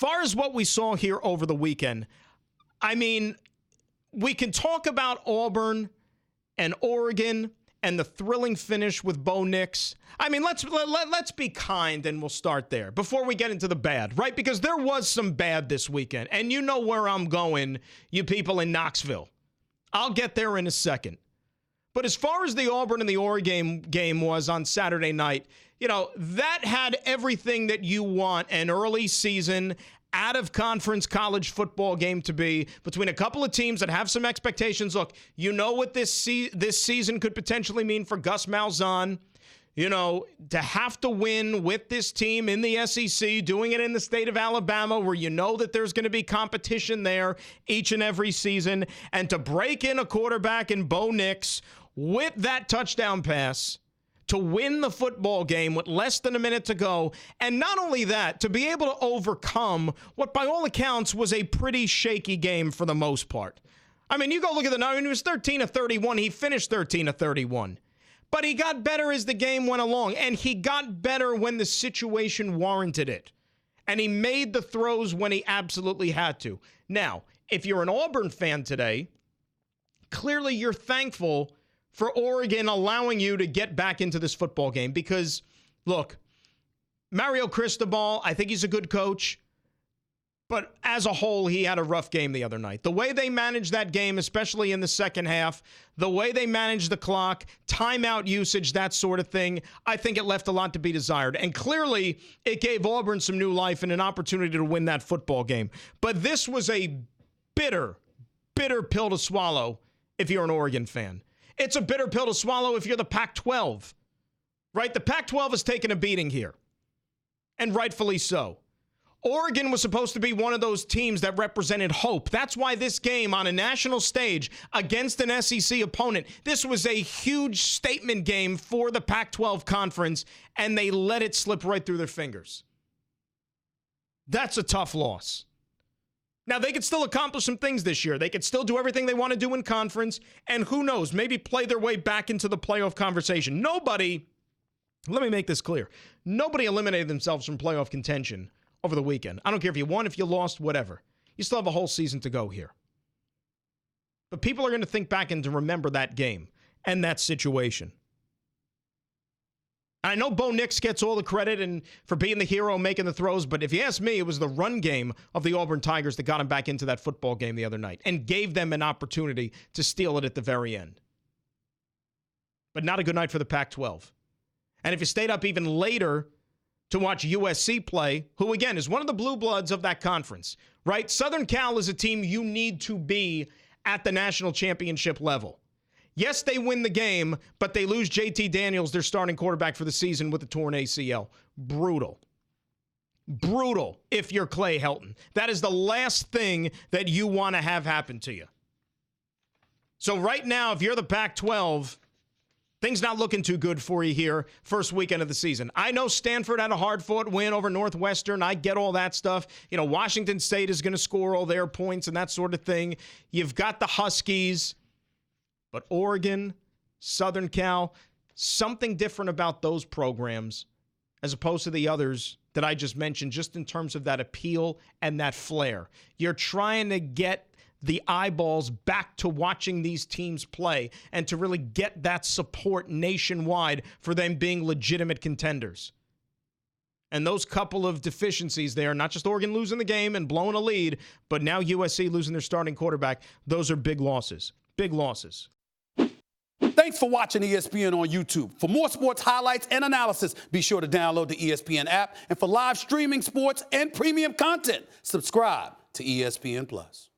far as what we saw here over the weekend, I mean, we can talk about Auburn and Oregon and the thrilling finish with Bo Nix. I mean, let's be kind, and we'll start there before we get into the bad, right? Because there was some bad this weekend, and you know where I'm going, you people in Knoxville. I'll get there in a second. But as far as the Auburn and the Oregon game was on Saturday night, you know, that had everything that you want an early season out-of-conference college football game to be, between a couple of teams that have some expectations. Look, you know what this season could potentially mean for Gus Malzahn. You know, to have to win with this team in the SEC, doing it in the state of Alabama, where you know that there's going to be competition there each and every season, and to break in a quarterback in Bo Nix with that touchdown pass to win the football game with less than a minute to go. And not only that, to be able to overcome what by all accounts was a pretty shaky game for the most part. I mean, you go look at the number, he was 13 of 31. He finished 13 of 31. But he got better as the game went along, and he got better when the situation warranted it. And he made the throws when he absolutely had to. Now, if you're an Auburn fan today, clearly you're thankful for Oregon allowing you to get back into this football game because, look, Mario Cristobal, I think he's a good coach, but as a whole, he had a rough game the other night. The way they managed that game, especially in the second half, the way they managed the clock, timeout usage, that sort of thing, I think it left a lot to be desired. And clearly, it gave Auburn some new life and an opportunity to win that football game. But this was a bitter, bitter pill to swallow if you're an Oregon fan. It's a bitter pill to swallow if you're the Pac-12, right? The Pac-12 has taken a beating here, and rightfully so. Oregon was supposed to be one of those teams that represented hope. That's why this game on a national stage against an SEC opponent, this was a huge statement game for the Pac-12 conference, and they let it slip right through their fingers. That's a tough loss. Now, they could still accomplish some things this year. They could still do everything they want to do in conference, and who knows, maybe play their way back into the playoff conversation. Nobody, let me make this clear, nobody eliminated themselves from playoff contention over the weekend. I don't care if you won, if you lost, whatever. You still have a whole season to go here. But people are going to think back and to remember that game and that situation. I know Bo Nix gets all the credit and for being the hero making the throws, but if you ask me, it was the run game of the Auburn Tigers that got him back into that football game the other night and gave them an opportunity to steal it at the very end. But not a good night for the Pac-12. And if you stayed up even later to watch USC play, who again is one of the blue bloods of that conference, right? Southern Cal is a team you need to be at the national championship level. Yes, they win the game, but they lose JT Daniels, their starting quarterback for the season, with a torn ACL. Brutal. Brutal if you're Clay Helton. That is the last thing that you want to have happen to you. So right now, if you're the Pac-12, things not looking too good for you here first weekend of the season. I know Stanford had a hard-fought win over Northwestern. I get all that stuff. You know, Washington State is going to score all their points and that sort of thing. You've got the Huskies. But Oregon, Southern Cal, something different about those programs as opposed to the others that I just mentioned, just in terms of that appeal and that flair. You're trying to get the eyeballs back to watching these teams play and to really get that support nationwide for them being legitimate contenders. And those couple of deficiencies there, not just Oregon losing the game and blowing a lead, but now USC losing their starting quarterback, those are big losses. Big losses. Thanks for watching ESPN on YouTube. For more sports highlights and analysis, be sure to download the ESPN app. And for live streaming sports and premium content, subscribe to ESPN+.